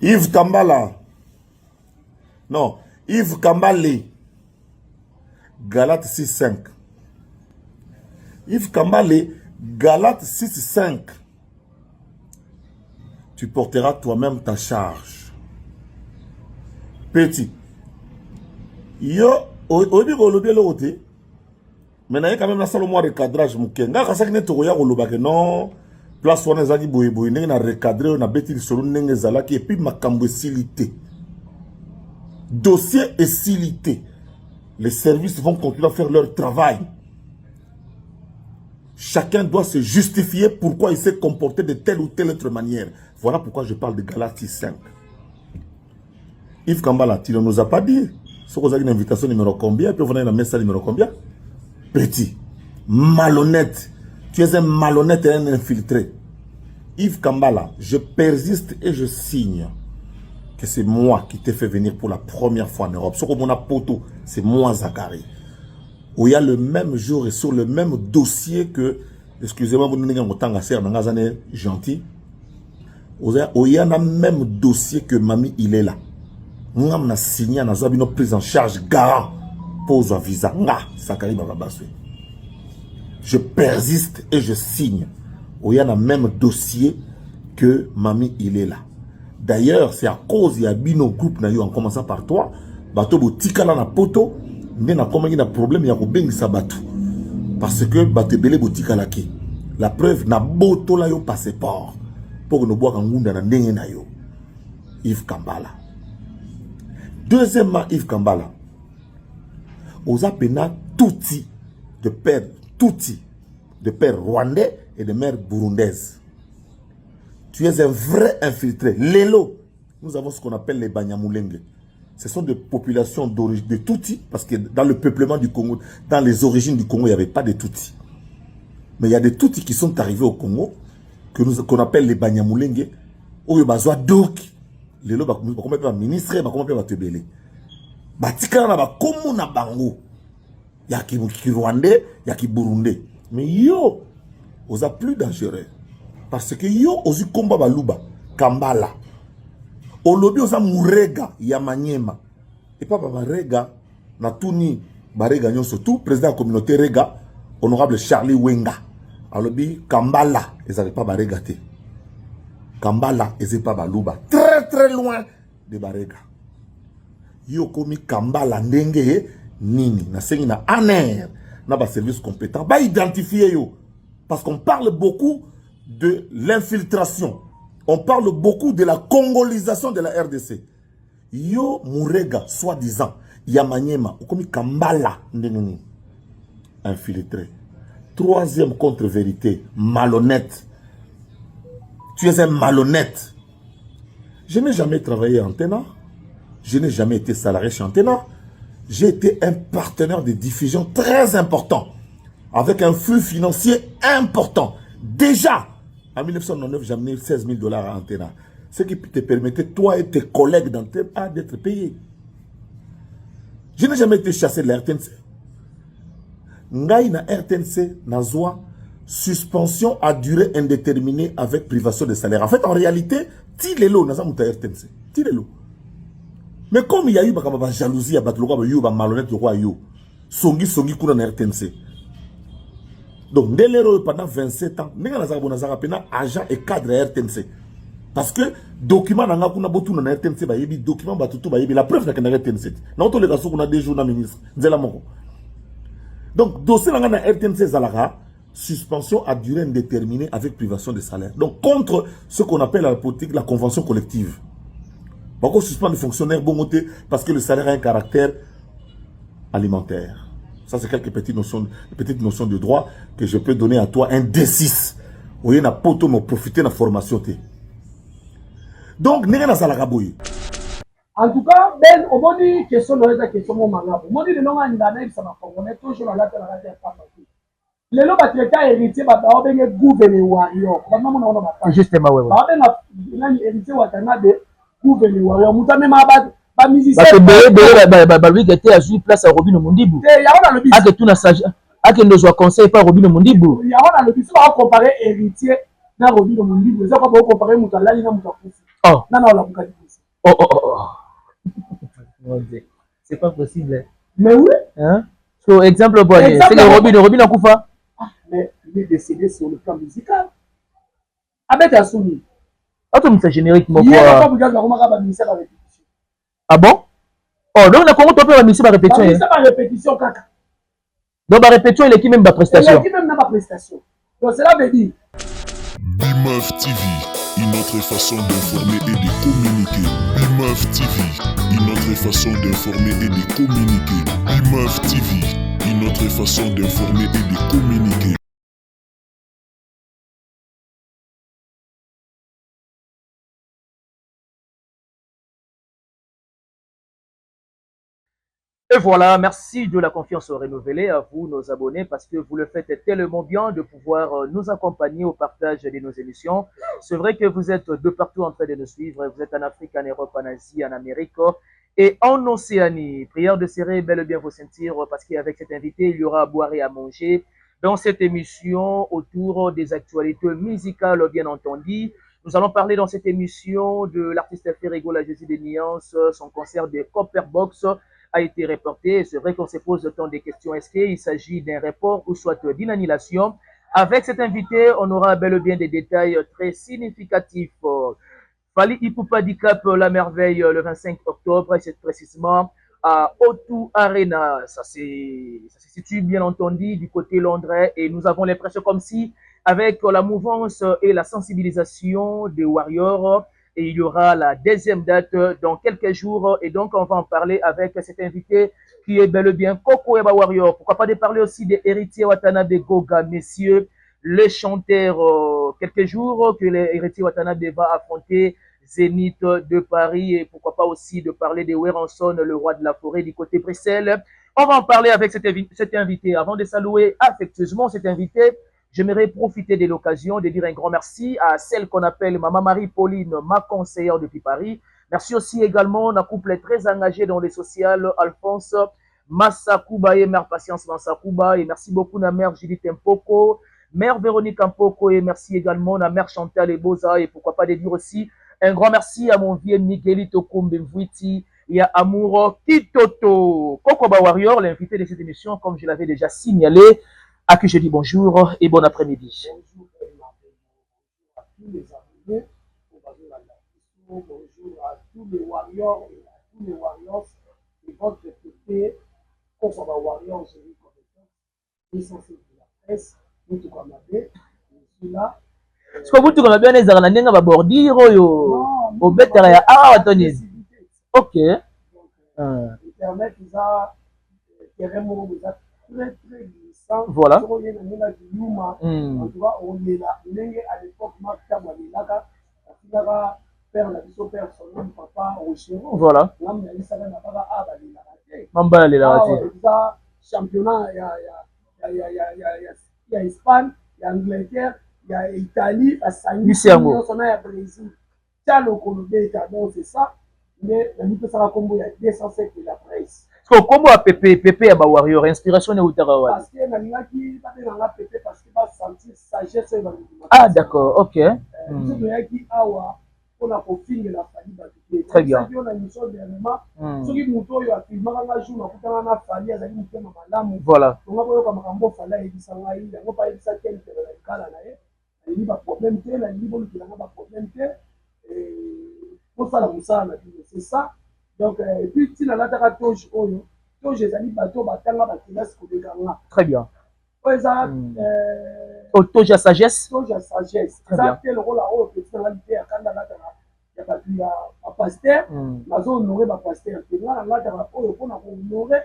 Yves Kambala. Non, Yves Kambale. Galate 6.5. Yves Kambale, Galate 6.5. Tu porteras toi-même ta charge. Petit. Yo, au début, on l'a maintenant, il y a quand même un seul mois de cadrage. Il y a un seul mois de cadrage. Non, place où on a dit on a recadré, on a bêti sur le et puis ma camboucilité. Dossier et silité. Les services vont continuer à faire leur travail. Chacun doit se justifier pourquoi il s'est comporté de telle ou telle autre manière. Voilà pourquoi je parle de Galatie 5. Yves Kambala, tu ne nous as pas dit. Si vous avez une invitation numéro combien, puis vous avez une message numéro combien? Petit, malhonnête. Tu es un malhonnête et un infiltré. Yves Kambala, je persiste et je signe que c'est moi qui t'ai fait venir pour la première fois en Europe. Ce qu'on a poto, c'est moi, Zachary. Où il y a le même jour et sur le même dossier que, excusez-moi, vous n'avez pas gentil. Où il y a le même dossier que Mami, il est là. Nous avons signé, nous avons une prise en charge garant pour un visa. Zachary Bababaswe. Je persiste et je signe. Où il y a le même dossier que Mami, il est là. D'ailleurs, c'est à cause il y a bino groupe en commençant par toi, bateau botikala na poto, mais na comment il y a un problème il y a bien sabatu. Parce que bateau belé botikala ki. La preuve na boto la yo passeport pour nous boire en ngunda na ndenge na yo. Yves Kambala. Deuxièmement, Yves Kambala. Aux appena touti de père touti de père rwandais et de mère burundaise. Tu es un vrai infiltré. Lélo, nous avons ce qu'on appelle les Banyamulenge. Ce sont des populations d'origine de Tutsi, parce que dans le peuplement du Congo, dans les origines du Congo, il n'y avait pas de Tutsi. Mais il y a des Tutsi qui sont arrivés au Congo, qu'on appelle les Banyamulenge, où il y a donc, Lélo, comment peut ministre, comment peut te belé. Batika na comme na bango. Il y a qui Rwandais, il y a qui Burundais. Mais yo, on a plus dangereux. Parce que yo ozu komba baluba Kambala olobi oza murega ya manyema et pas barega na tuni barega nyonso tout président de la communauté rega honorable Charlie Wenga alobi Kambala ezali pas barega te Kambala ezali pas baluba très loin de barega yo komi Kambala ndenge nini na sengi na aner na ba service compétent ba identifier yo parce qu'on parle beaucoup de l'infiltration. On parle beaucoup de la congolisation de la RDC. Yo Murega, soi-disant, Yamanyema, comme Kambala, infiltré. Troisième contre-vérité, malhonnête. Tu es un malhonnête. Je n'ai jamais travaillé en Antena. Je n'ai jamais été salarié chez Antena. J'ai été un partenaire de diffusion très important, avec un flux financier important. Déjà, en 1999, j'ai amené $16 000 à Antena. Ce qui te permettait, toi et tes collègues d'Antena, d'être payés. Je n'ai jamais été chassé de la RTNC. Ngai na RTNC, nazwa, suspension à durée indéterminée avec privation de salaire. En fait, en réalité, Tilelo, naza muta RTNC. Tilelo. Mais comme il y a eu la jalousie, il y a eu la malhonnête, Songi kuna na RTNC. Donc, pendant 27 ans, nous avons agent et cadre à RTNC. Parce que document n'a pas botu na RTNC, document batutu la preuve n'a pas RTNC. Nous avons les gars qui ont des jours na ministre. Donc, dossier na RTNC Zalara, suspension à durée indéterminée avec privation de salaire. Donc, contre ce qu'on appelle la politique, la convention collective. Pourquoi suspendre les fonctionnaires bongoté parce que le salaire a un caractère alimentaire. Ça, c'est quelques petites notions de droit que je peux donner à toi. Un D6. Où il y a un poteau me profiter de la formation. Donc, n'est-ce pas la raboui. En tout cas, Ben, au moins, question de la question, mon malade. Au moins, le nom a une année, ça m'a fait. On est toujours à la tête. Le nom a été héritier, bah, on a gouverné warrior. Justement, oui. On a héritié de gouverné warrior. Mouta même abad. Bah, lui qui était à jouer place à Robin Mondibu. Ah, que tout n'a sage. Ah, que nous soit conseil par Robin Mondibu. Il y a un le on va comparer héritier dans Robin Mondibu. Ça, on va comparer Moutalani dans Moutakouf. Oh. Non, la Moutakouf. Oh, oh, oh, oh. C'est pas possible. Mais oui. Hein? So, exemple, c'est que Robin a Koufa. Mais il est décédé sur le plan musical. Avec Assoumi. Ah, tu me fais générique, mon poids. Ah bon? Oh, donc, on a comment tu peux la répétition? C'est pas répétition, caca. Donc, la répétition, il est qui même la prestation? Il est qui même dans la prestation. Donc, cela veut dire. BIMAF TV, une autre façon d'informer et de communiquer. BIMAF TV, une autre façon d'informer et de communiquer. BIMAF TV, une autre façon d'informer et de communiquer. Et voilà, merci de la confiance renouvelée à vous, nos abonnés, parce que vous le faites tellement bien de pouvoir nous accompagner au partage de nos émissions. C'est vrai que vous êtes de partout en train de nous suivre. Vous êtes en Afrique, en Europe, en Asie, en Amérique et en Océanie. Prière de serrer bel et bien vous sentir, parce qu'avec cet invité, il y aura à boire et à manger dans cette émission autour des actualités musicales, bien entendu. Nous allons parler dans cette émission de l'artiste Ferrigo, la Jésus des Nuances, son concert de Copperbox a été reporté. C'est vrai qu'on se pose autant des questions. Est-ce qu'il s'agit d'un report ou soit d'une annulation? Avec cet invité, on aura bel et bien des détails très significatifs. Fali Ipupa Dicap, la merveille, le 25 octobre, et c'est précisément à O2 Arena. Ça se situe bien entendu du côté londres et nous avons l'impression comme si, avec la mouvance et la sensibilisation des Warriors, et il y aura la deuxième date dans quelques jours. Et donc, on va en parler avec cet invité qui est bel et bien Coco Eba Warrior. Pourquoi pas de parler aussi des héritiers Watanabe Goga, messieurs les chanteurs. Quelques jours que les héritiers Watanabe va affronter Zénith de Paris. Et pourquoi pas aussi de parler de Weranson, le roi de la forêt du côté Bruxelles. On va en parler avec cet invité. Avant de saluer affectueusement cet invité, j'aimerais profiter de l'occasion de dire un grand merci à celle qu'on appelle Maman Marie-Pauline, ma conseillère depuis Paris. Merci aussi également à un couple très engagé dans les sociales, Alphonse Massakouba et Mère Patience Massakouba. Et merci beaucoup à Mère Judith Mpoko, Mère Véronique Mpoko, et merci également à Mère Chantal Eboza. Et pourquoi pas de dire aussi un grand merci à mon vieux Miguelito Kombemvuiti et à Amouro Kitoto. Coco Warrior, l'invité de cette émission, comme je l'avais déjà signalé, à qui je dis bonjour et bon après-midi. Bonjour à tous les Warriors et à tous les Warriors et votre côté, Coco Warrior, je vous connais, l'essentiel de la presse, nous tout comme je suis là. Est-ce que vous tout comme bien les Arlandais va bordir au bétail ya Tony? Ok. Internet, ils ont carrément très très glissant. Voilà. En tout cas, on est là. À l'époque, Marc Tamalilaka, père la vision personnelle, papa au chéron. Voilà. Mamba les là. Championnat, il y a Espagne, il y a Angleterre, il y a Italie, il y a Brésil. Donc c'est ça. Mais la lutte sera comme il y a 205 de la presse. Comment à Pépé à Warrior, inspiration est où? Parce que Nangaki, Pépé parce qu'il va sentir sagesse. Ah d'accord, ok. Très bien. Voilà. C'est ça. Donc, et puis, si la latera toge, toge, les amis, bateau, batanga, batilas, koudeganga. Très bien. Toge à sagesse. Toge à sagesse. Très bien. Ça, quel rôle a eu le personnalité à Kanda Latera? Il y a un pasteur, la zone honorée, un pasteur. Il y a un latera, on a honoré,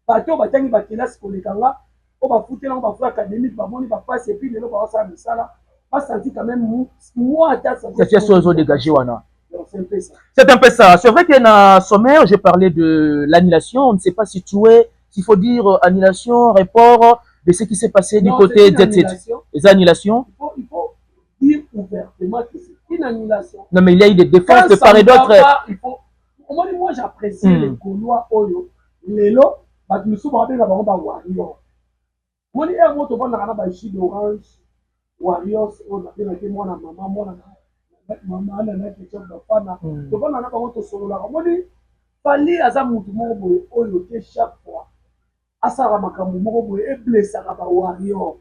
bateau, batangi, batilas, koudeganga. On va foutre là, on va faire académique, on va passer, et puis, on va faire ça là. On va sentir quand même, moi, à ça. C'est chose dégagée, Wana. C'est un peu ça. C'est vrai qu'il y a un sommaire, j'ai parlé de l'annulation. On ne sait pas situer, s'il faut dire annulation, report de ce qui s'est passé du côté des annulations. Il faut dire ouvertement que c'est une annulation. Non, mais il y a eu des défenses de part et d'autre. Moi, j'apprécie les Gaulois Oyo. Les lots, nous sommes avec la bande Warriors. Moi, il y a un mot de bande d'Orange Warriors. On a fait moi, maman, moi, Maman na question bafana to bana na bango to solola moni Fally aza mutu moko boye oyo te chaque fois asala makambo moko boye e blessaka ba warrior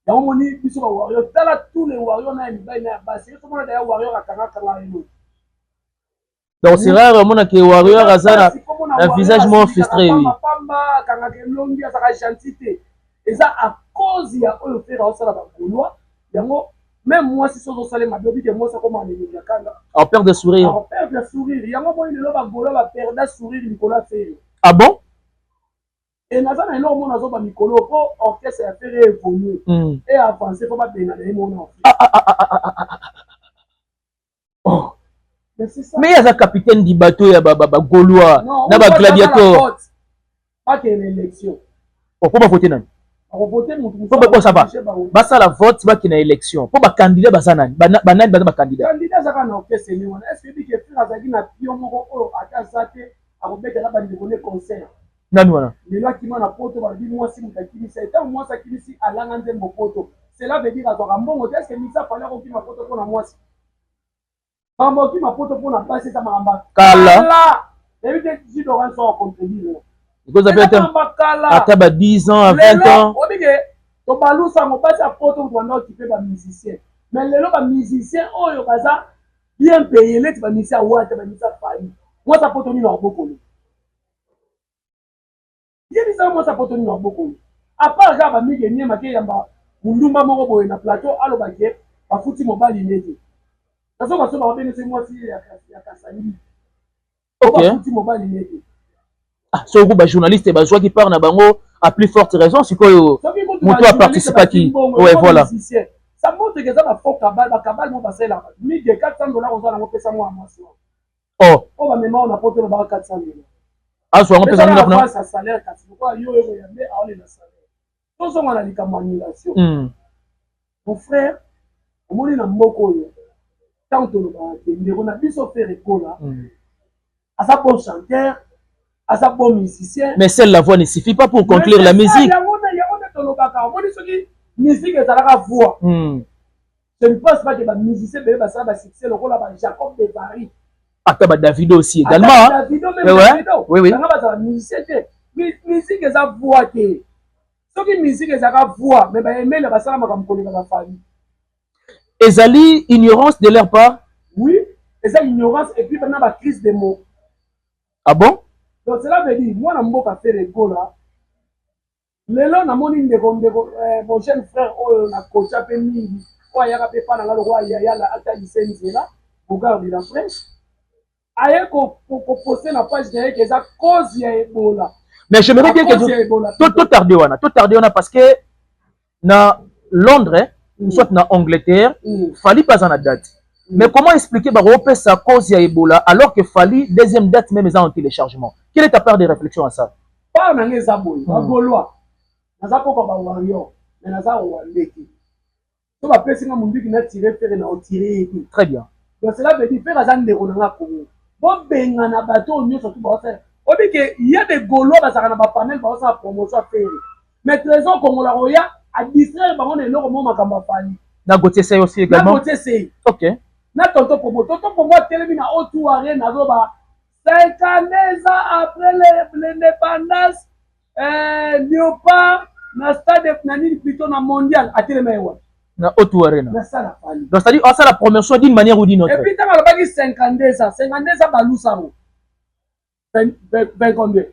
yango moni biso ba warrior tala tous les warriors na mibali na basi so mona d'ailleurs warrior akanga kanga eno donc c'est rare mona que warrior azana un visage moins frustré oui pamba kanga ke longi asaka gentillité eza à cause ya oyo faire osala ba gaulois yango même moi si sozo salé ma dobi que moi ça comment les kanga en perd de sourire en perd de sourire yango moi il ba gaulois ba perdre sourire Nicolas Ferré ah bon et naza na eloko mona zo ba mikolo po orchestre ya Ferré évoluer et avancer pour ba benga na mona oh mais il y a un capitaine du bateau, il y a un Gaulois, il y a un gladiateur. Pas qu'il y ait une élection. Pourquoi voter non? Pourquoi ça va? Ça la vote, c'est pas qu'il y a une élection. Pourquoi candidat basanan? Banan banan candidat. Candidat ça va n'aucun seigneur. Est-ce que dit que frère Azaki na pion moko o akazate a robeka la bandi de concert. Non non. Les lois qui m'ont apporté va dire moi si mutakini c'est tant moi ça qui si alanga nzembo poto. Cela veut dire azora mbongo est-ce que misa fallait ko kima poto pour na moi si. Mambo qui m'a poto pour na passer ça maramba. Kala. Et puis tu dois en contredire. Because après 10 ans, à 20 ans. On dit que ton balou ça m'a passé à photo pour nous occuper des musiciens. Mais les autres musiciens, oh yo baza bien payé les tu musiciens ouais tu musiciens Fally. Moi ça photo ni na beaucoup. Il dit ça moi ça photo ni na beaucoup. À part ça ba mi gagner maké yamba mundumba moko boye na plateau alo ba ke ba futi mobile neti. Nazo ba so ba bene c'est moi si ya kasani. OK. Ba futi mobile neti. Ce groupe de journalistes et qui parlent à plus forte raison, c'est quoi Moutou a participé à qui? Ouais, voilà. Ça montre que ça va faire cabal, mon passé là. 1400 $, on va faire ça moi à moi. Oh. On va même on a porté le bar 400 $. Ah, soit on peut ça maintenant. Ça salaire, c'est pourquoi yo yo yambe a on est le salaire. Tout ça on a dit comme annulation. Mon frère, au moins na mboko yo. Tant que le bar, on a biso faire écola. À sa bon chanteur. À sa bon musicien. Mais seule la voix ne suffit pas pour conclure la musique. Il y a musique est à la voix. Je ne pense pas que les musiciens va succès le rôle de Jacob de Paris. Ah, Davido aussi également. Davido même Davido. Oui, oui. Musicien musique est à voix que ceux qui musique est à voix mais ben aimer le basala comme connaître la famille. Ezali ignorance de leur part. Oui, et ça ignorance et puis maintenant la crise des mots. Ah bon? Donc cela veut dire, moi, je vais faire les go là. Les gens, mon jeune frère, on a coaché un peu mini. Il y a un peu pas dans le roi, il y a la licence là. Regarde la presse. Aïe, pour poster la page derrière, que ça cause y a Ebola. Mais j'aimerais bien que tout tardé, parce que dans Londres, soit dans Angleterre, Fally pas en date. Mais comment expliquer sa cause à Ebola alors que Fally, deuxième date même, est en téléchargement? Quelle est ta part de réflexion à ça? Pas dans les abois, pas Gaulois. Nous avons pas warrior, mais nous avons Wandeki. Donc après, c'est un monde qui n'a tiré, faire n'a tiré. Très bien. Donc cela veut dire faire un des Gaulois. Bon, ben, on a bateau, on y est surtout pour faire. On dit qu'il y a des Gaulois, ça n'a pas panel pour faire promotion à faire. Mais trésor comme on l'a roya, à distraire, on est là au moment où Fally. Na Gauthier c'est aussi également. Na Gauthier c'est. Ok. Na tonton pour moi télé na autour arène na zoba 50 ans après l'indépendance Léopard na stade nani plutôt na mondial à téléméwa na autour arène na ça la Fally donc c'est-à-dire ça la promotion d'une manière ou d'une autre et puis tant que baki 50 ans balusamo 20 combien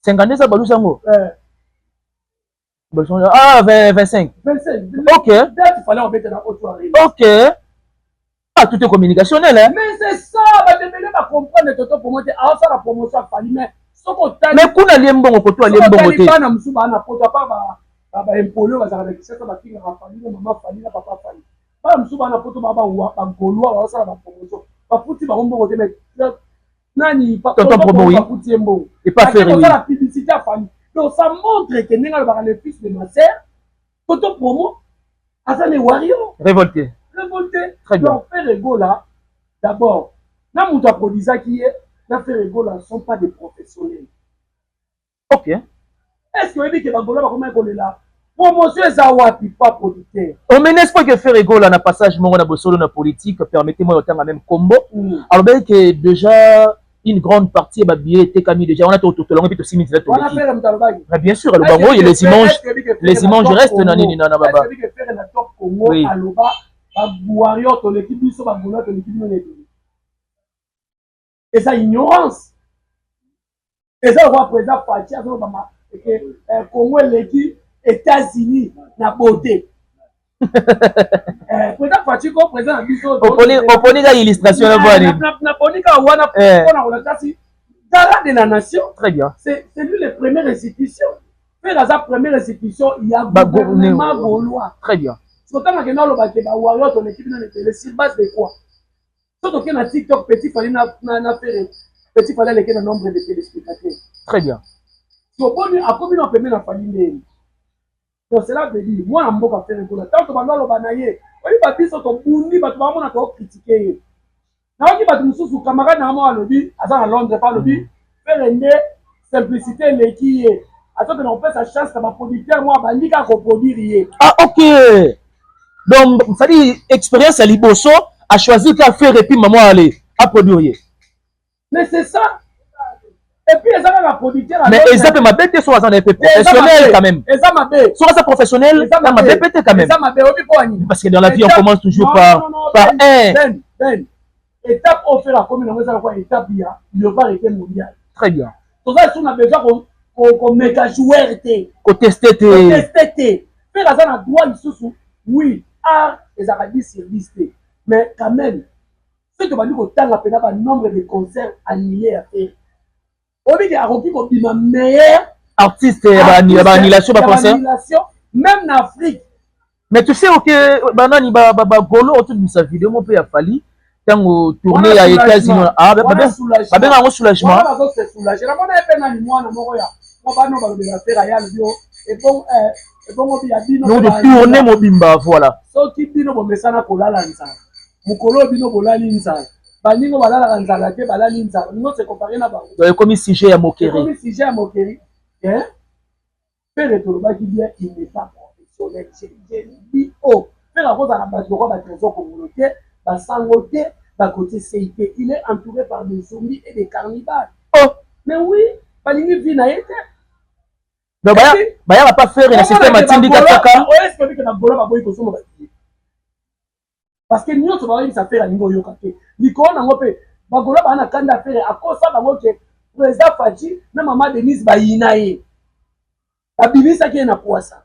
50 ans balusango ah 25 ok il fallait en mettre dans autour arène ok. Ah, tout est communicationnel, hein? Mais c'est ça, je vais comprendre toto pour moi, alors ça la promotion à Fally, mais ce qu'on t'a dit. Mais qu'on a l'embon au côté, l'embon au côté. Pas na msuba na poto pas impolo ba za ça ba kinga ba Fally, maman Fally na papa Fally. Pas msuba na poto ba Gaulois, ça la promotion. Pas fouti ba mbongo te mais nani pas tonton promo oui. Fouti mbongo. Et pas faire oui. Ça la publicité à Fally. Donc ça montre que nenga le fils de ma sœur, tonton promo, asa les warriors. Révolté. Très bien. Donc, faire ego là, d'abord, na mouta produisa qui est, na faire ego là, ne sont pas des professionnels. Ok. Est-ce que vous dites que Bangola va comment écoler là? promotion eza wapi pas producteur. On menace pas que faire égale na passage mon na bosolo na politique, permettez-moi autant même combo. Alors bien que déjà une grande partie ba billet était cami déjà on a tout long puis tout 6 minutes On a fait le Mtalobagi. Bien sûr le bango et les images restent na nini na baba. Est-ce que faire na top Congo aloba ba buario to l'équipe biso ba boula to l'équipe non est. Et ça ignorance. Et ça on va présenter partir dans mama que Congo l'équipe États-Unis na beauté. Président Fachiko président biso oponi ga illustration na bani na ponika wana pona on kasi dara de la nation. Très bien. C'est lui le première institution. Faire sa première institution il y a gouvernement gaulois. Très bien. Surtout que dans le baké ba wario ton équipe dans le sur base de quoi? Surtout que na TikTok petit fallait na faire petit fallait le nombre de téléspectateurs. Très bien. So boni akobi na permet na famille. Donc cela veut dire moi na mboka faire ko la tant que bando lo banaye oyi babiso to bundi bato ba mona ko critiquer na oki bato mususu camarade na mo alobi aza na Londres pas alobi faire une simplicité l'équipe attends que on fait sa chance na producteur moi bandika ko produire. Ah OK. Donc ça dit expérience à Liboso a choisi qu'à faire et puis maman aller à produire. Mais c'est ça. Et puis, ils ont la producteur. Mais ils ont ma bête sur un professionnel quand même. Ils ont ma bête. Sur un professionnel, ils ont ma bête quand même. Parce que dans la vie, on commence toujours par un. Ben. Étape au fait la commune, on va quoi étape il ne va pas arrêter mondial. Très bien. Tout ça, on a besoin qu'on mette à jouer. Qu'on teste. Faire ça, on a droit ici. Oui, art et Arabie service. Mais quand même, ce que va dire autant la nombre de concerts annulés à faire. On dit qu'il y a un meilleur artiste, annulation, même en Afrique. Mais tu sais que Banani Golo autour de sa vidéo, mon père a fallu quand on tournait à États-Unis. Ah, ben un soulagement. C'est soulagé. La monnaie est pénale, moi, na moya. Moi, pas non, bah, de faire ailleurs, et bon, nous de tourner mon bimba, voilà. So qui dit non, mais ça n'a pas la lanza. Mukolo bino bolali nza. Baningo balala nzala te balali nza. Nous c'est comparé na bango. Donc comme sujet à moquerie. Comme sujet à moquerie. Hein? Père Toloba qui dit il n'est pas professionnel. J'ai dit oh, faire la chose à la base de quoi ba trésor communautaire, ba sangoté, ba côté CIP. Il est entouré par des zombies et des carnivores. Oh, mais oui, baningi vina été. Donc baya va pas faire un système atindi kataka. Est-ce que na bola ba boy ko somo ba. Parce que nous sommes ça fait la lingo yokate. Likona nango pe bagola bana kanda faire à cause ça bango que président Fachi na maman Denise bayina ye. La bibisa qui est na poisa.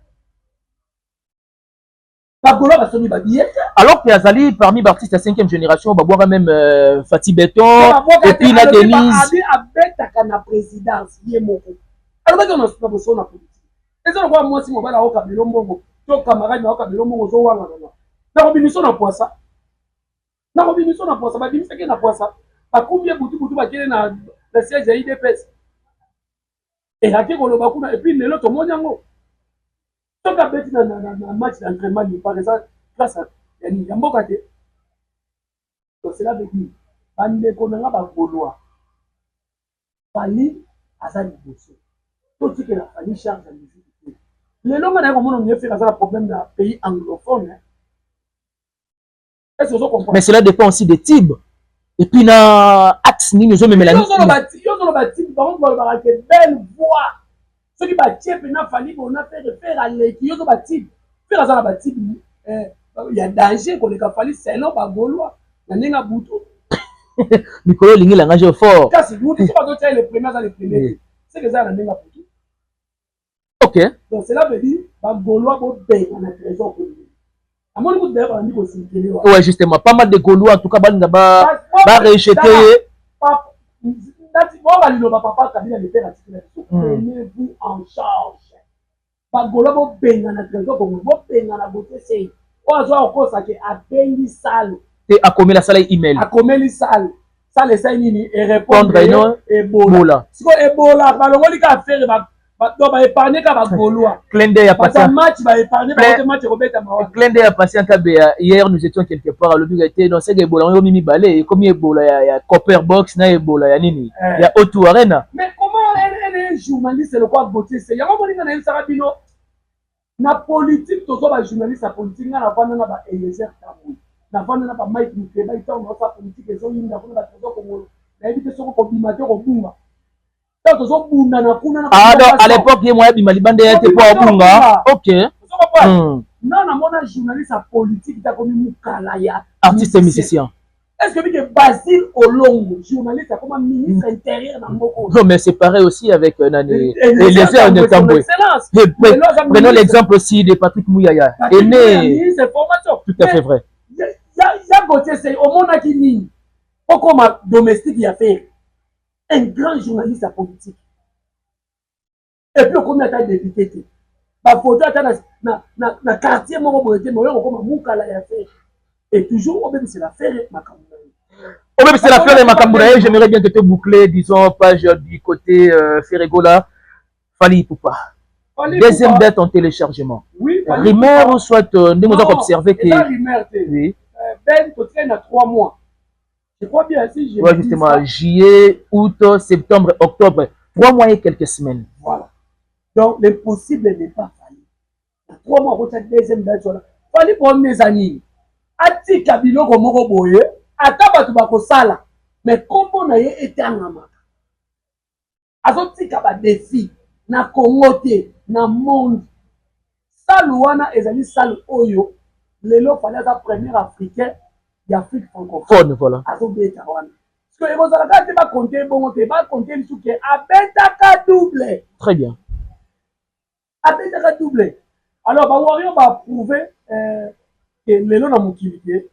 Bagola ba somi ba billet. Alors que Azali parmi les artistes de 5e génération ba boire même Fati Beton et puis la Denise abeta kana présidence yé moko. Alors que on a pas besoin na politique. Et ça quoi moi si mo bala oka bilombo to camarade na oka bilombo zo wanga na. Na robinison na poisa. Na robinison na poisa, ba dimisa ke na poisa. Ba combien butu ba kele na la siège ya IDPS. Et hake ko loba kuna et puis lelo to monyango. To ka beti na match d'entraînement ni par exemple grâce à yani yamboka te. Donc cela veut dire bande ko nga ba goloa. Fali azali bosso. To tike la fali charge de musique. Lelo ngana ko mono ngefe kaza problème na pays anglophone. Mais cela dépend aussi des types. Et puis, na axe ni nous même la belle voix. Ceux qui battent, na fali on a fait faire à l'équipe, yo batib. Faire ça la batib. Il y a danger qu'on les fali c'est non pas gaulois. Na ninga butu. Nicolas lingi la ngage fort. Kasi nous tu pas d'autres les premiers dans les premiers. C'est que ça na ninga butu. OK. Donc cela veut dire ba gaulois bo ben na trésor. Ouais, justement, pas mal de Gaulois, en tout cas, ba rejeter. Prenez-vous en charge. Ba Gaulois bo benga na trésor comme bo benga na beauté c'est. On a encore ça que a bengi sale. Et a commis la salle email. A commis sale. Ça les ça nini et répondre Ebola. Si ko Ebola, ba longoli ka faire ba ba épargner ka ba Gaulois. Clindé a passé. Match ba épargner ba match Robert Mawa. Clindé a passé en Kabea. Hier nous étions quelque part le but était dans cette Ebola on mimi balé comme Ebola il y a Copper Box na Ebola il y a nini. Il y a Auto Arena. Mais comment un journaliste le quoi beauté c'est. Il y a un moment dans Sarabino. Na politique, tous les journalistes à politique, on a vendu na Eliezer Taboui. Na vendu na Mike Mukeba, ils ont fait politique, ils ont eu na vendu na trésor Congo. Na évité ce qu'on bimateur au Bunga. Donc tous autres Bunga na kuna. Ah donc à l'époque il y a bima libande était pas au Bunga. OK. Non, na mona journaliste à politique, t'as commis Mukalaya. Artiste et musicien. Est-ce que Basile Olongo, journaliste, comme un ministre intérieur dans Moko? Non, mais c'est pareil aussi avec Nani. Eliezer Taboui. Prenons l'exemple aussi de Patrick Mouyaya. Aîné. Tout à fait vrai. Il y a Gauthier, c'est au monde qui nie. Pourquoi ma domestique y a fait un grand journaliste à politique. Et puis, on a été député. Ma photo est dans le quartier, mon Moukala y a fait. Et toujours, au même, c'est l'affaire Makambouraye. Au même, c'est l'affaire Makambouraye. J'aimerais bien que tu boucles, disons, page du côté Ferregola. Fali Poupa. Deuxième date en téléchargement. Oui, Rumeur ou soit, nous avons observé que. Oui. Ben, tu traînes à 3 mois. Je crois bien si j'ai. Oui, justement, juillet, août, septembre, octobre. 3 mois et quelques semaines. Voilà. Donc, l'impossible n'est pas fallu. 3 mois, on a deuxième date. Fali pour mes amis. Ati Kabilo Komoko Boye, Ataba Tubako Sala. Mais comment on a été en Amaka? Azoti Kaba défi. Na Congote, na monde. Salouana ezali Salou Oyo. Lelo fallait être premier africain d'Afrique francophone. Voilà. Azobeta wana. Parce que vous allez pas compter bon, tu vas compter le souke. Abetaka double. Très bien. Abetaka double. Alors, bah Warrior va prouver que lelo na mokilité.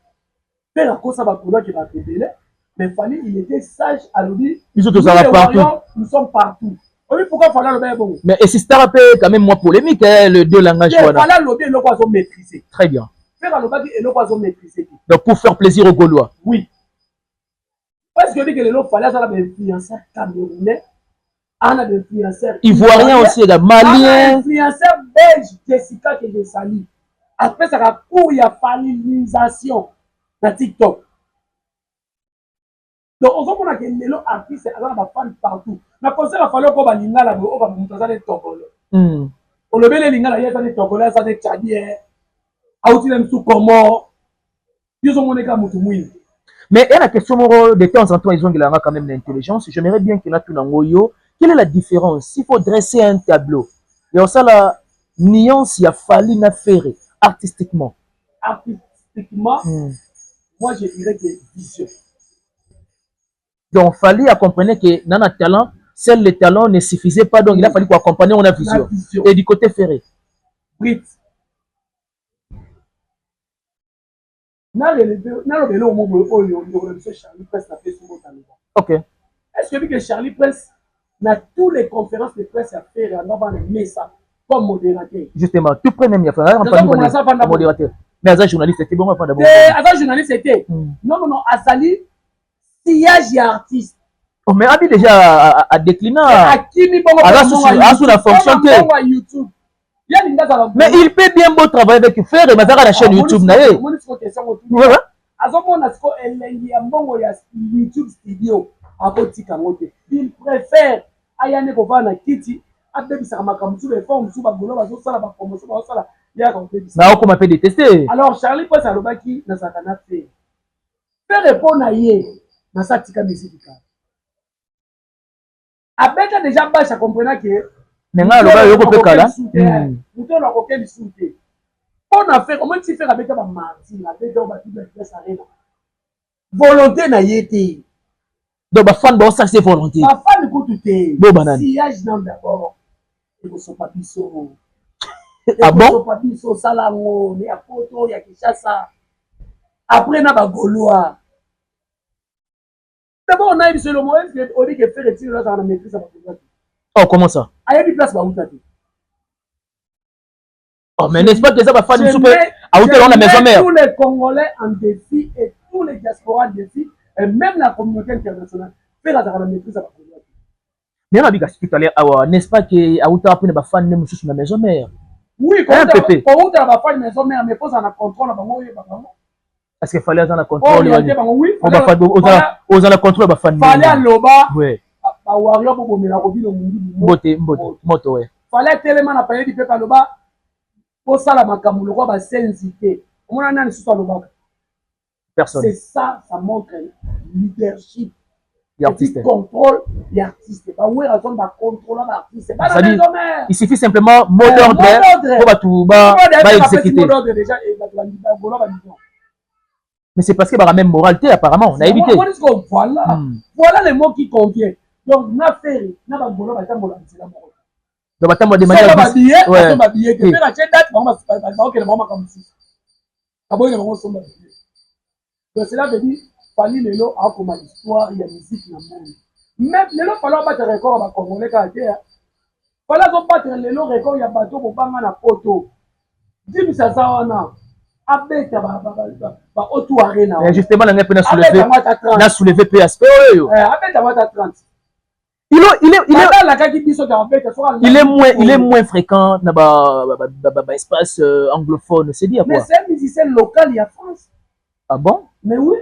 Faire à cause ça va couler qui va révéler. Mais Fali, il était sage à l'oubli. Ils sont tous à la partout. Nous sommes partout. Oui, pourquoi Fala le bon? Mais et si c'est quand même moins polémique, hein, le deux langages. Voilà. Fala le bien, le quoi maîtriser. Très bien. Faire le bagi et le quoi maîtriser. Donc pour faire plaisir aux Gaulois. Oui. Parce que que le Fala ça va influencer camerounais, on a des influenceurs ivoiriens aussi, il y a maliens. Influenceur belge Jessica que je salue. Après ça va pour il y a falilisation dans TikTok. Donc, on voit que les artistes sont fans partout. Mais quand ça va falloir qu'on va l'ingala, on va monter les togolais. On le met les lingala, il y a des togolais, ça des tchadiens. Aouti même sous comment. Ils ont mon écart moutoumouine. Mais il y a la question de temps en temps, ils ont quand même l'intelligence. J'aimerais bien qu'il y ait tout dans Goyo. Quelle est la différence? S'il faut dresser un tableau, il y a ça la nuance, il y a fallu la faire artistiquement. Artistiquement, moi je dirais que vision. Donc, il fallait accompagner que dans notre talent, seul le talent ne suffisait pas. Donc, il a fallu qu'on accompagne on a vision. Et du côté ferré. Brit. Ok. Est-ce que Charlie Press, dans toutes les conférences de presse à faire, on va mettre ça comme modérateur? Justement, tout premier, il y a modérateur. Mais Azal journaliste, c'était bon. Azal journaliste, c'était. Non, Azali. Sillage et artiste. Oh, mais Abi déjà a décliné. Sous la fonction YouTube. Mais il peut bien beau travailler avec faire et mettre à la chaîne YouTube. Il préfère Ayane Kovana Kitty. Alors, Charlie Press a l'obaki dans sa canapé. Faire répondre à Yé. Dans sa tika musique. Avec déjà bas, ça comprenait que. Maintenant, le gars, il peut pas là. Nous avons aucun soutien. On a fait, comment tu fais avec ma martyr, avec la volonté n'a été. Donc, ma fan, bon, ça c'est volonté. Ma fan, écoute, tu es. Bon, banane. Sillage, non, d'abord. Et vous ne pas biso. Ah bon? Vous ne pas biso, salango, il y a photo, il y a Kishasa. Après, on a un Gaulois. D'abord, on a eu le moyen de faire retirer là dans la maîtrise. Oh, comment ça? Il y a des places où tu as dit. Oh, mais n'est-ce pas que ça va faire une soupe à hauteur de la maison mère? Tous les Congolais en défi et tous les diasporas en défi, et même la communauté internationale, faire la maîtrise. Mais on a dit tout à l'heure, n'est-ce pas qu'à hauteur après, les fans ne sur la maison mère? Oui, quand on a fait une maison mère, mais faut en contrôle. Parce qu'il fallait en contrôle. Oui, on a contrôle. Fallait à l'oba. Oui. Moto, ouais. Fallait tellement la payer du peuple à l'oba. pour ça la makamoulo quoi ba sensité on a nani sous le Personne. c'est ça montre leadership L'artiste. Contrôle l'artiste. Bah oui, raison de contrôler l'artiste. Il suffit simplement mot d'ordre pour exécuter. Mais c'est parce que la même moralité apparemment on a évité. Voilà les mots qui conviennent. Donc na faire na ba bolo ba tambo la nzela moko. Donc attends de manière donc cela veut dire fali lelo a comme histoire il y a musique na monde même lelo falo battre record ba congolais ka te fala zo battre lelo record ya bato ko banga na poto dim sa zawana abeta ba otu arena justement la ngapena soulever PSP abeta mata 30 il est moins fréquent dans espace anglophone c'est dire quoi mais c'est un musicien local il y a France. Ah bon? Mais oui.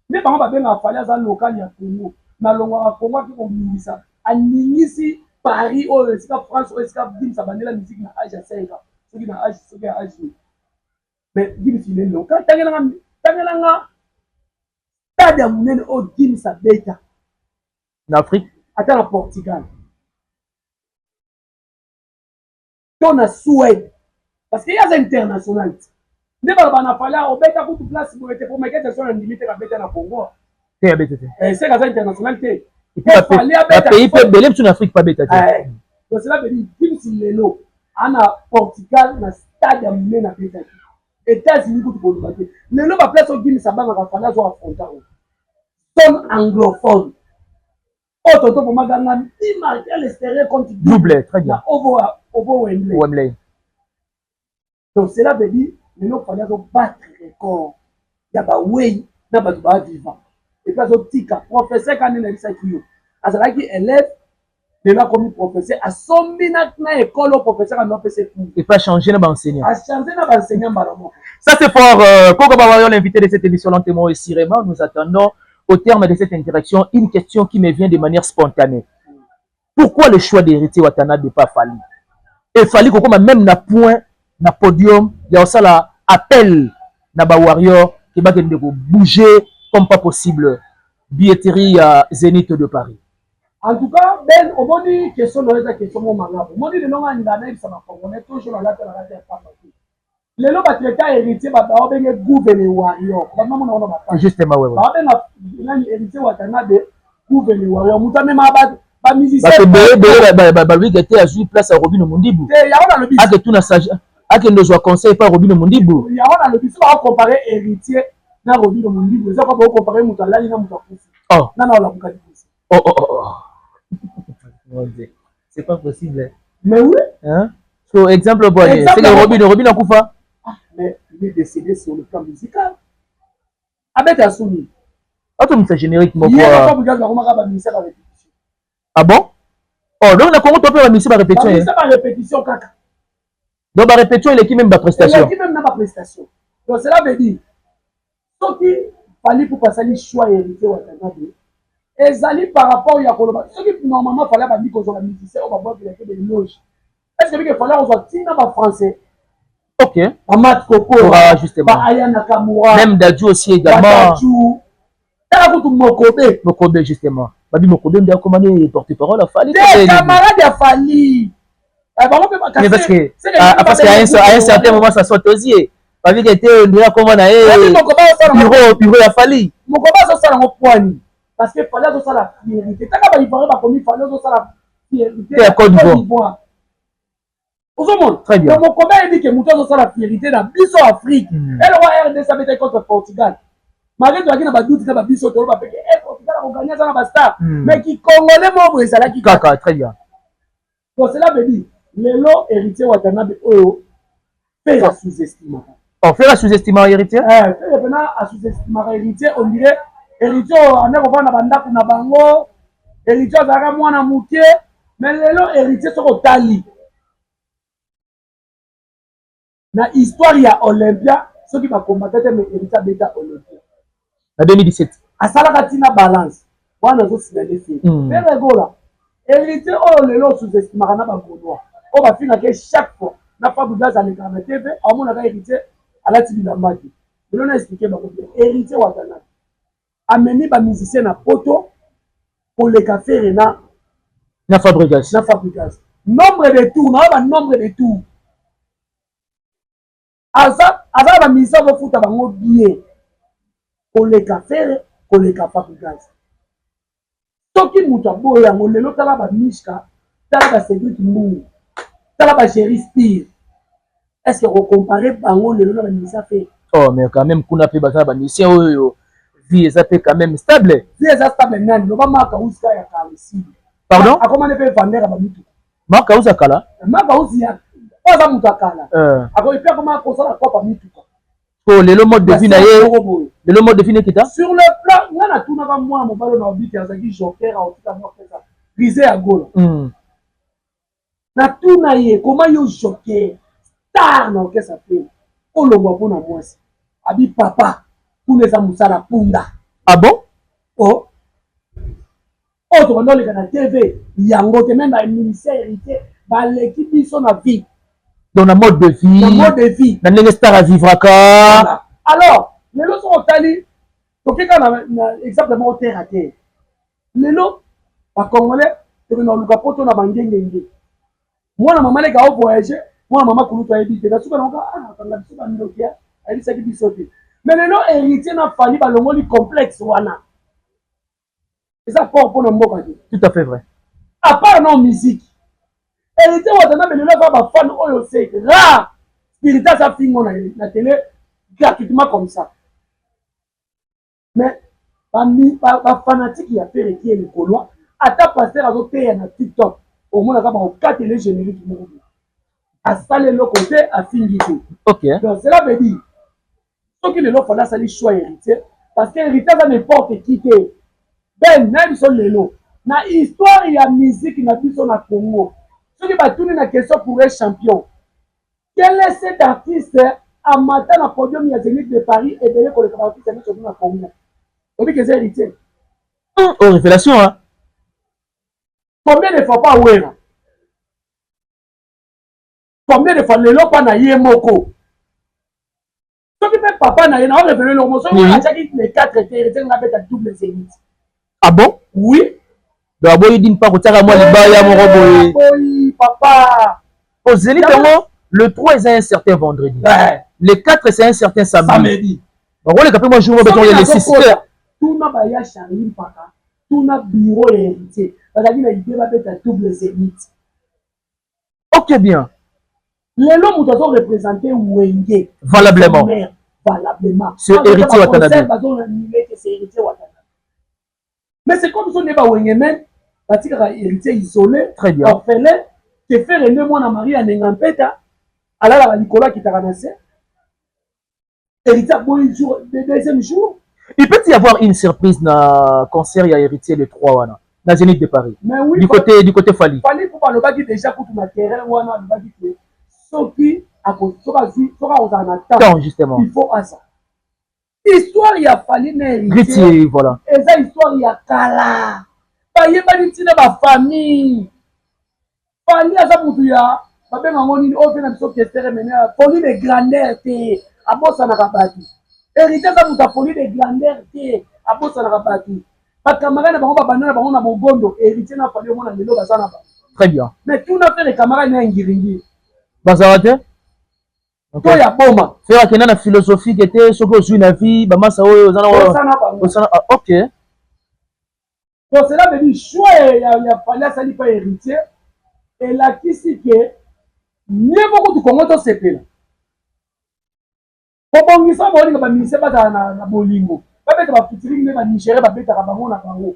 Mais par exemple, il fallait un local, il y a Congo. Mais le Congo qui ont ça. À Nice, Paris, ou France, ou Dim, ça va la musique dans l'âge à 5 ans. Ce qui est dans l'âge, ce qui est dans l'âge. Mais Dim, c'est le local. Tangalanga, Tada Mounen, ou Dim, ça bêta. En Afrique? Attends, le Portugal. On a Suède. Parce qu'il y a des internationalités. Ne ba na fala obeta ku place pour être pour mettre sur une limite à beta na Congo. C'est abeta. C'est la internationalité. Et puis pays peut belem sur Afrique pas beta. Donc cela veut dire que si lelo ana Portugal na stade amene na beta. États-Unis ku pour battre. Lelo ba place au Guinée ça ba na fala zo affronter. Son anglophone. Auto to pour maganga ima l'extérieur contre double très bien. Over Wembley. Donc cela veut dire mais nous fallait battre record. Il y a pas way, n'a pas vivant. Et puis tika professeur quand il a dit ça qui azala qui élève de la comme professeur a sombi na école au professeur a fait tout. Et pas changer na enseignant. A changer na enseignant malamo. Ça c'est fort Koko Babayo l'invité de cette émission lentement et sirement nous attendons au terme de cette interaction une question qui me vient de manière spontanée. Pourquoi le choix d'héritier Watanabe pas fallu? Et fallu que même na point na podium il y a ça là appel na ba warrior qui va bouger comme pas possible billetterie à Zénith de Paris. En tout cas ben au moni question de la question mon manga au moni de non ngana ça va connaît toujours la pas les lots batreta héritier ba ba benga gouverner warrior ba maman on ba justement ouais ba benga nani héritier Watanabe gouverner warrior mutame ma ba musicien ba lui était à jouer place à Robin Mondibu ya on a le bis a que tout na sage a que nos conseil pas Robin Mondibu ya on a le bis on va comparer héritier na Robin Mondibu ça va comparer mutalali na mutakusi oh na la mukadi c'est pas possible mais oui hein so exemple bon c'est que Robin akufa mais il est décédé sur le plan musical avec Assouni auto c'est générique mon ah bon oh donc na Congo to pe misi ba répétition kaka donc ba répétition il est qui même ba prestation il est qui même na ba prestation donc cela veut dire ce qui fallait pour passer le choix hérité Watanabe ezali par rapport ya koloba ce qui normalement fallait ba dire que la musicien on va voir qu'il y a que des loges est-ce que fallait on soit tina ba français ok Amat Koko justement ba Aya Nakamura même Dadju aussi également Dadju tala kutu Mokobe justement babi Mokobe ndia commandé porte-parole a fallu des camarades a fallu mais parce que à un certain moment ça saute aux yeux babi qui était on dirait comment na bureau a fallu Mokobe ça ça en poigne parce que fallait ça la fierté taka ba ivoire ba comme fallait ça la fierté à Côte d'Ivoire. Très bien. Donc, comment il dit que Mouton a la fierté dans Bisso Afrique et le roi RDC avait contre Portugal. Malgré tout, il y a des doutes que Bisso Portugal a gagné ça la star. Mais qui congolais mon et ça là qui kaka très bien. Donc cela veut dire les lots héritiers Watanabe fait la sous-estimation. On fait la sous-estimation héritier maintenant à sous-estimation héritier on dirait héritier on est revenu à banda kuna bango héritier azaka mwana muke mais les lots héritiers sont au tali. Na histoire ya Olympia ceux qui va combattre mais héritier beta Olympia en 2017 à salaka tina balance wana zo signaler fait mais regola héritier oh lelo sous-estimation na ba Gaulois on va finir que chaque fois na Fabregas aleka na TV amona ka héritier alati bilamba te lelo na expliquer ba côté héritier watana ameni ba musicien na poto pour les cafés na Fabregas nombre de tours na ba nombre de tours aza ba musicien ba futa bango bien pour les cafés pour les Fabregas soki mutu aboyo yango lelo tala ba Mishka tala ba Cédric Mbou tala ba Chéri Spire est-ce que vous comparez bango lelo na ba musicien fait oh mais quand même kuna pe ba musicien oyo vie ça fait quand même stable vie ça stable nani loba maka uska ya kalisi pardon akomane pe vandera ba mutu maka usa kala maka usi ya oza mutu akala ako epi akoma kosala kopa mutu oh lelo mode de vie na ye lelo mode de vie kita sur le plan ngana tuna ba mwa mobalo na obiki azaki joker autika mo pesa brisé à gauche na tuna ye comment yo joker star na okesa pe olongwa pona mwasi abi papa tuneza musala punda ah bon oh to bandoleka na TV yango te même ba ministère héritier ba l'équipe biso na vie dans la mode de vie na ndenge star a vivra ka alors lelo so otali tokeka na exemple mo terre à terre lelo ba congolais to na luka poto na bangengenge mwana mama le ka voyager mwana mama kulutu ayebite na suka na kanga biso ba ndokia ayebisaki biso te mais lelo héritier na fali balongoli complexe wana eza fort pour mboka te tout à fait vrai à part non musique héritier watana belelo va ba fan oyo c'est rare spirituel ça fingo na télé gratuitement comme ça mais ba fanatique ya père qui est le colois ata pasteur azo payer na TikTok au moins ka ba au 4 télé générique moko a salé le côté a fingi tout OK donc cela veut dire que le lot fallait salir choix héritier parce que héritier ça n'importe qui te ben na biso lelo na histoire ya musique na biso na Congo ceux qui battu na question pour un champion quel est cet artiste à matin na podium ya Zénith de Paris et belé ko le artiste na sur na Congo obi que c'est héritier oh révélation hein combien de fois pas wera combien de fois lelo pa na ye moko soki mpe papa na ye na révélé le mot soki achaki les 4 héritiers na beta double Zénith ah bon oui donc boy din pa ko tsaka moi libaya mo roboy boy papa au Zénith le 3 est un certain vendredi le 4 c'est un certain samedi donc on les capé moi jour beton les 6 tout na ba ya Charlie papa tout na bureau héritier bazali na idée ba beta double Zénith OK bien lelo muto azo représenter Wenge valablement ce héritier watanabe c'est héritier watanabe mais c'est comme si on est pas Wenge même parce que héritier isolé très bien orphelin te faire aimer moi Marie en Ngampeta ala la Nicolas qui t'a ramassé héritier bon jour deuxième jour il peut y avoir une surprise na concert ya héritier le 3 wana na Zénith de Paris mais oui du côté Fali pour pas le baki déjà pour tout ma terrain wana le baki soki akosoka ozana temps justement il faut asa histoire ya Fali na héritier voilà eza histoire ya kala bayebani ntina bafamille Fali aza mutu ya babengango nini oyo mpe na biso kestere mene folie de grandeur te abosanaka bato héritier aza mutu ya folie de grandeur te abosanaka bato bacamarade na bango babanda na bango na mogondo héritier na Fali omona lelo baza na bango très bien mais tuna mpe le camarade na ya ngiringiri bazala te to ya boma faire akenda na philosophie kete soki ozwi na vie bamasa oyo ozana OK donc cela veut dire choix ya Fali asali mpa héritier elakisi ke nye moko tukongo tosepela kobongisa bolinga baministère bazala na bolingo babeta bafutiri nde banigérie babetaka bango na bango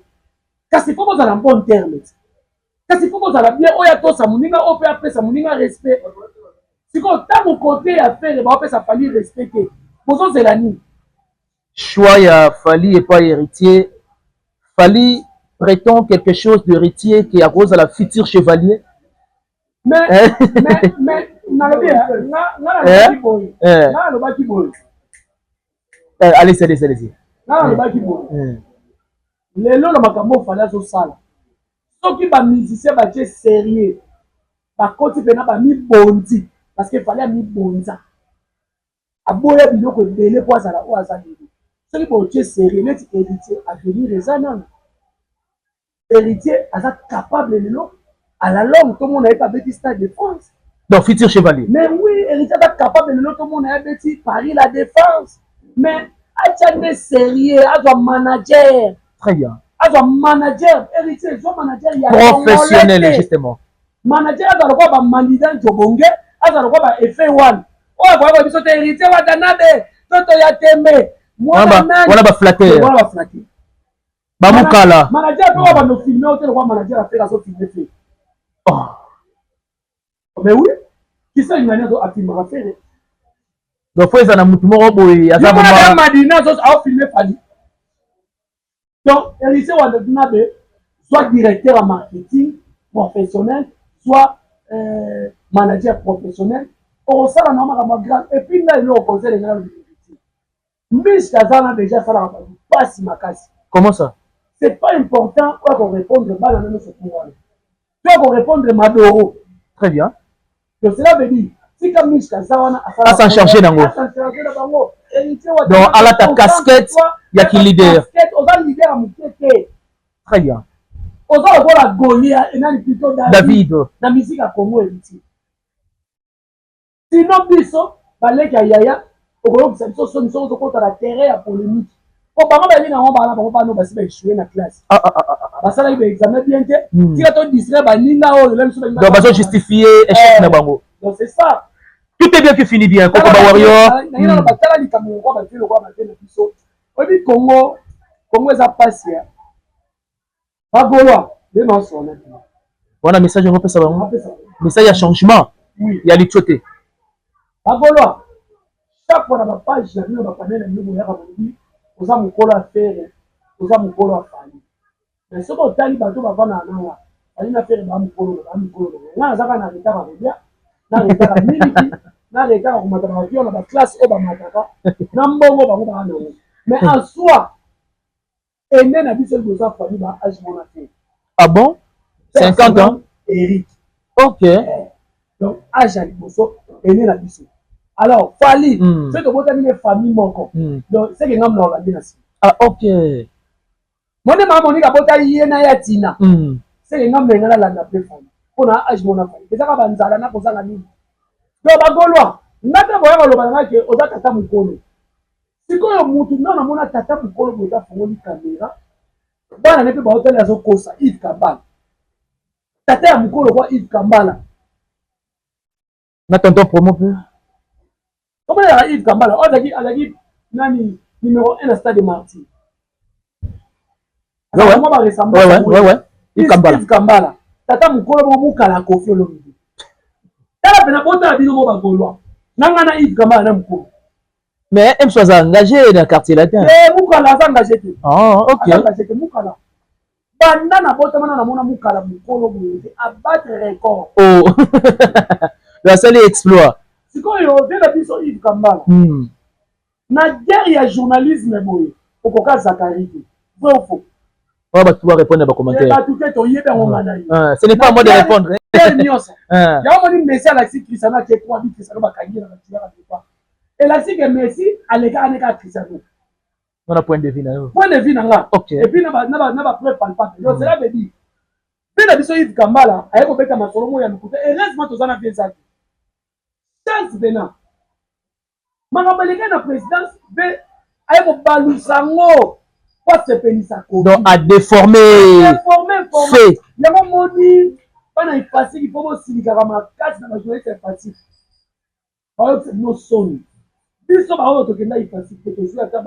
kasi fo bozala bon terme kasi fo bozala bien oyo atosa moninga oyo mpe apesa moninga respect sikoyo ntango kote ya fere baopesa Fali respect te bozozela nini choix ya Fali et pas héritier Fali prétend quelque chose de héritier qui arrose à la futur chevalier mais nalobi nalobaki boye allez nalobaki boye lelo na makambo Fali azosala soki bamusicien batie sérieux bakoti mpena bamibondi parce qu'il fallait mi bonza aboya biloko ebele po azala oyo aza lelo soki botie série neti héritier avenir eza nano héritier aza capable lelo à la longue tout le monde n'avait pas bêti Stade de France. Donc futur chevalier. Mais oui, héritier est capable de tout le monde n'avait bêti Paris la défense. Mais Adjane sérieux, Adjane manager. Très bien. Adjane manager, héritier, manager il y a professionnel justement. Manager Adjane quoi ba mandidan Jobonge, Adjane quoi ba F1. Oh voilà biso te héritier wa danabe, toto ya tembe. Voilà ba flatter. Voilà ba flatter. Ba mukala. Manager peut pas nous filmer, autant le manager a fait la chose filmer. Oh. Mais oui, qui ça une manière de filmer faire. Donc faut ça mutu moko boye aza vraiment Madina zo a filmer Fali. Donc héritier wa danabe soit directeur en marketing professionnel, soit manager professionnel. On ça la normal grand et puis là il est au conseil des grands mais Kazana déjà ça la pas si makasi. Comment ça? C'est pas important quoi qu'on répondre mal à notre pouvoir. Tu dois répondre Madoro. Très bien. Donc cela veut dire si comme Michel Kazana a s'en charger d'ango. Donc à la ta casquette, il y a qui leader. On va leader à Moukete. Très bien. On va voir la Goliath et plutôt David. La musique à Congo héritier. Sinon biso balek ya yaya okolo biso solution zo kota la terrain à polémique. O ba ba bina on ba ba no ba siba échouer na classe. Ba sala ibe examen bien te. Si ka to distrait ba ninga o le so ba. Donc ba justifier échec na bango. Donc c'est ça. Tout est bien qui finit bien. Coco ba warrior. Na ba tala li kamu ko ba telo ko ba telo biso. O bi Congo eza passe ya. Ba golo de non son na. Voilà message on peut ça bango. Message ya changement. Oui. Il y a l'utilité. Bagolo chaque fois na page na bino ba panel na bino ya ka bobi oza mukolo affaire oza mukolo afali mais ce qu'on tali bato ba vana na ali na faire ba mukolo na zaka na reta ba bia na reta ba miliki na reta ko mata ba vio na ba classe o ba mataka na mbongo ba ba na mais en soi ene na biso boza fali ba âge mona fait. Ah bon? 50 ans Eric. OK. Donc âge à liboso ene na biso. Alors, Fali, c'est que vous avez une famille moko. Donc, c'est que nous avons organisé. Ah, ok. Moi, je suis en Tina. C'est que nous avons organisé la famille. Pour âge mon enfant. C'est ça que nous avons organisé. Donc, Bagolois, nous avons organisé que nous avons tata mukolo. Si nous avons tata mukolo, nous avons une caméra. Bana ne peut pas hôtel à Kosa, Yves Kambala. Tata mukolo quoi Yves Kambala. N'attendons promo peu. Comment il y a Yves Kambala? On a dit numéro 1 à Stade de Martyrs. Ouais. Yves Kambala. Tata mukolo mukala Kofi Olomide. Tala pena bota bino ba Gaulois. Nangana Yves Kambala na mukolo. Mais M soit engagé dans le quartier latin. Mukala engagé. Ah, OK. Engagé mukala. Banana bota mana na mona mukala mukolo boye abattre record. Oh. La seule exploit. Si quand il revient la biso Yves Kambala. Na guerre ya journalisme boye. Okoka Zakari. Vrai ou faux? On va pouvoir répondre à vos commentaires. Ce n'est pas à moi de répondre. Il y a un message à la Christiana qui est 3 bits Christiano Bakagi. Et la Sigue Messi à l'égard de Christiano. On a point de vue. Point de vue là. OK. Et puis n'a pas preuve palpable. Donc cela veut dire. Dès la biso Yves Kambala, avec Obeka Masolomo ya Nukuta, et reste-moi tous en bien ça. Chance venant. Makabaleka na présidence, avec Balusango. Donc à déformer fait. Il y a un moment dit pendant il facile il faut aussi dire que ma casse dans la journée c'est facile. Alors c'est nos sons. Puis ça va autre que là il facile que je vais faire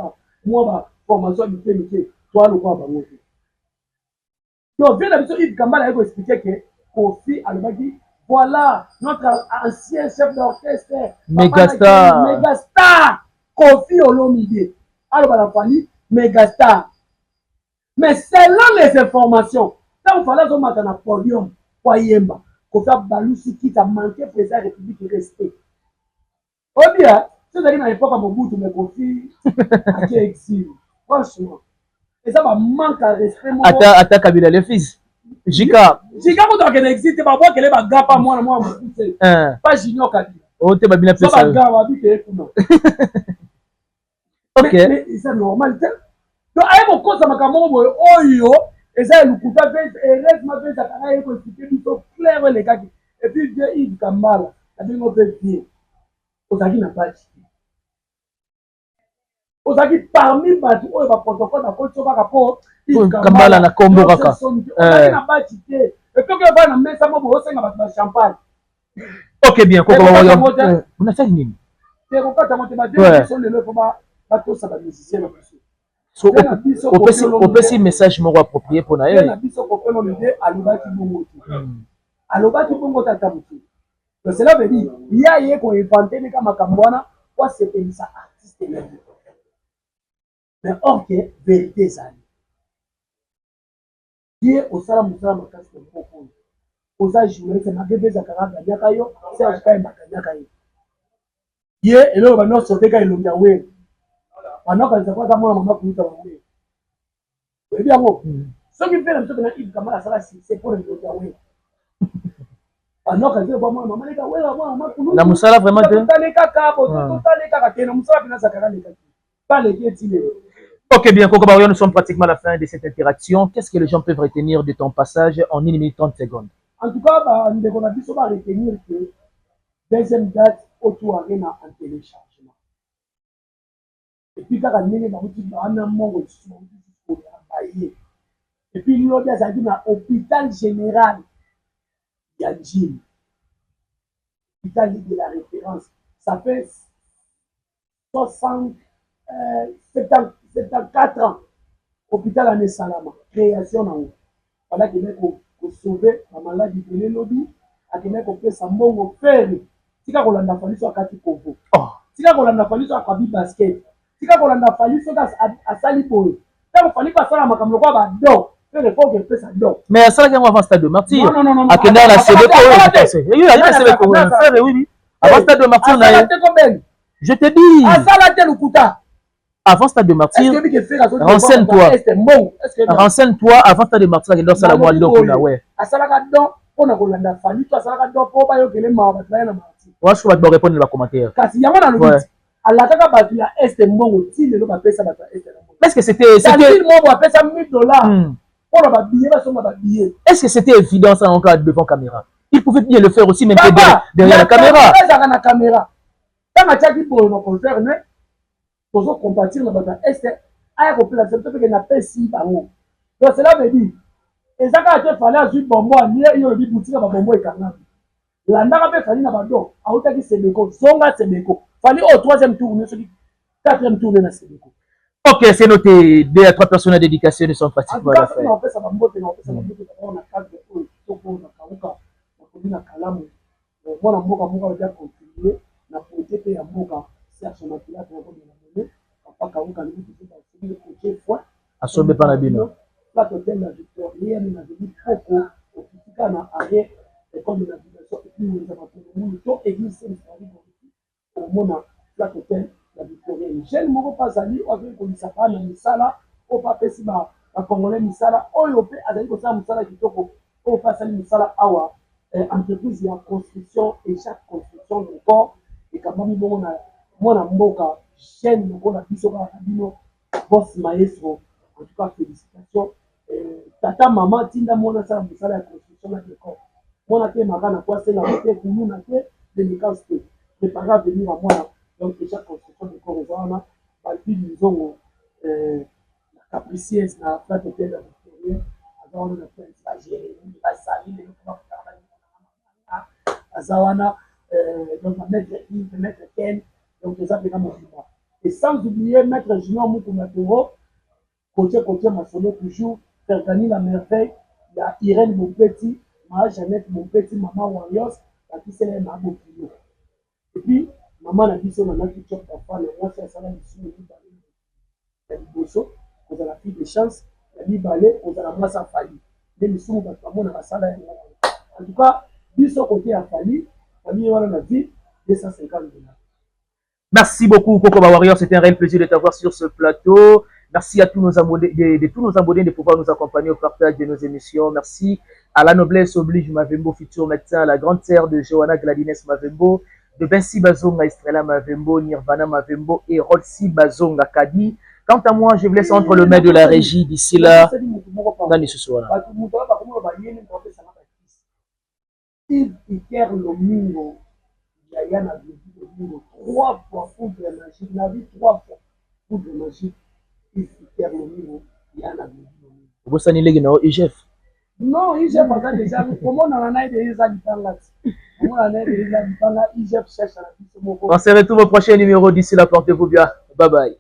moi ma formation du métier toi le quoi ba moi. Donc bien d'habitude il Kambala il expliquer que Kofi Alomadi voilà notre ancien chef d'orchestre Megastar Kofi Olomide. Alors la famille Megastar. Mais selon les informations, quand il fallait qu'on mette un podium pour Yemba, qu'on fait Balousi qui a manqué président de la République de respect. Au bien, si vous avez une époque à Mobutu, mais Kofi a qui exil. Franchement. Et ça va manquer à respect. Attends, Kabila, le fils. Jika. Jika, vous avez exil, c'est pas moi qui est ma gapa, moi, pas Junior Kabila. Oh, t'es bien plus ça. Ok. Mais c'est normal. Donc, à un moment, ça m'a dit, oh yo, et ça, le coup d'œil, et reste ma vie, ça a été expliqué, il faut clair les gars. Et puis, il y a mal, ça dit, on peut dire, Ozaki n'a pas dit. Ozaki, parmi les gens, il va protocole, il faut que rapport, il y a Kamala na Kombo Raka. Ozaki n'a pas dit. Et puis, il va mettre ça, il va mettre champagne. Ok, bien, on a fait une ligne. C'est pourquoi tu as monté ma vie, sur le leul, il va tout ça, va musicien. So, on peut si message mot approprié pour naïe. Donc cela veut dire il y a eu qu'on inventé mais comme Kambwana quoi c'est ça artiste mais or que vérité ça hier au salam musala makasi de beaucoup aux âges journalistes ma bébé zakara ganyaka yo c'est à kai makanyaka yo hier et là on va sauter quand il l'a ouais pendant que ça quoi moi maman kuita ouais et bien bon ce qui fait un truc dans Yves Kamala ça c'est pour le ouais na musala vraiment ok bien Koko Baroyo, nous sommes pratiquement à la fin de cette interaction. Qu'est-ce que les gens peuvent retenir de ton passage en 1 minute 30 secondes? En tout cas on a dit ça va retenir que deuxième date autour arena en téléchargement et puis quand on a un mongo et puis l'autre a dit dans hôpital général Yadjim. L'Italie de la référence. Ça fait 74 ans. Hôpital Ané Salama. Création en haut. Voilà qu'il est pour sauver la maladie de l'élobie. À qu'il est pour faire sa mongo faire. Si quand on a fallu sur Kati Kovo. Si quand on a fallu sur Kabi Basket. Si quand on a fallu sur Salipo. Quand on fallu passer à ma caméra, bah, donc. Mais ça, c'est avant Stade de Martyr. Non. À Kenda, la CBCO, oui. Avant Stade de Martyr, je te dis. Avant Stade de Martyr, renseigne-toi. Renseigne-toi avant Stade de Martyr. Ouais. Je vais te répondre dans les commentaires. Est-ce que c'était est-ce que c'était évident ça encore devant caméra? Il pouvait bien le faire aussi même derrière la caméra. Donc cela veut dire et ça quand tu fallait ajouter bonbon il y a boutique bonbon et canard la ndaka fallait na bado a utaki sebeko songa sebeko fallait au troisième tour ne celui quatrième tour na sebeko. Ok, c'est noté. 2 à 3 personnes à dédicacer ne sont pratiquement à la fin. Asombe pas la bino. Jeune moko pasali avec kolisaka na misala o pa pesi ba congolais misala oyo pe azali ko sa misala kitoko o pasali misala awa entreprise ya construction et chaque construction de corps et kamami bongo na mona mboka jeune moko na biso ka bino boss maestro en tout cas félicitations tata maman tinda mona sa misala ya construction na corps mona te makana kwa senga te kumuna te délicat te préparer à venir à moi. Donc déjà construction de corps par puis disons la capricieuse na plate de la Victoria avant on a fait la gérer la salle les azawana donc mettre Ken donc ça fait comme ça et sans oublier mettre Junior Mukumatoro côté maçonneau toujours faire gagner la merveille il y a Irène Moupeti ma Jeannette Moupeti maman Warriors qui c'est ma Bokilo et puis maman a dit ça dans notre chop papa le roi c'est ça là ici il bosso on a la fille de chance il balé on a la masse à Fali mais nous sommes pas mon na sala en tout cas biso côté à Fali famille wala na vie 250 $. Merci beaucoup Koko Warrior, c'était un réel plaisir de t'avoir sur ce plateau. Merci à tous nos abonnés de pouvoir nous accompagner au partage de nos émissions. Merci à la noblesse oblige Mavembo, futur médecin, à la grande sœur de Johanna Gladines Mavembo. de Bensi Bazonga, Estrella Mavembo, Nirvana Mavembo et Rolsi Bazonga Kadi. Quant à moi, je vous laisse entre le maître de la régie d'ici là. Dans ce soir. Il Iker Lomingo, Yaya 3 fois foudre magique, la vie 3 fois foudre magique, il Iker Lomingo, Yana Lomingo. Vous savez, les gens, IGF. Non, IGF a déjà, comment on en a des habitants là? Comment on a des habitants là? IGF cherche à la vie. On se retrouve au prochain numéro d'ici là, portez-vous bien. Bye bye.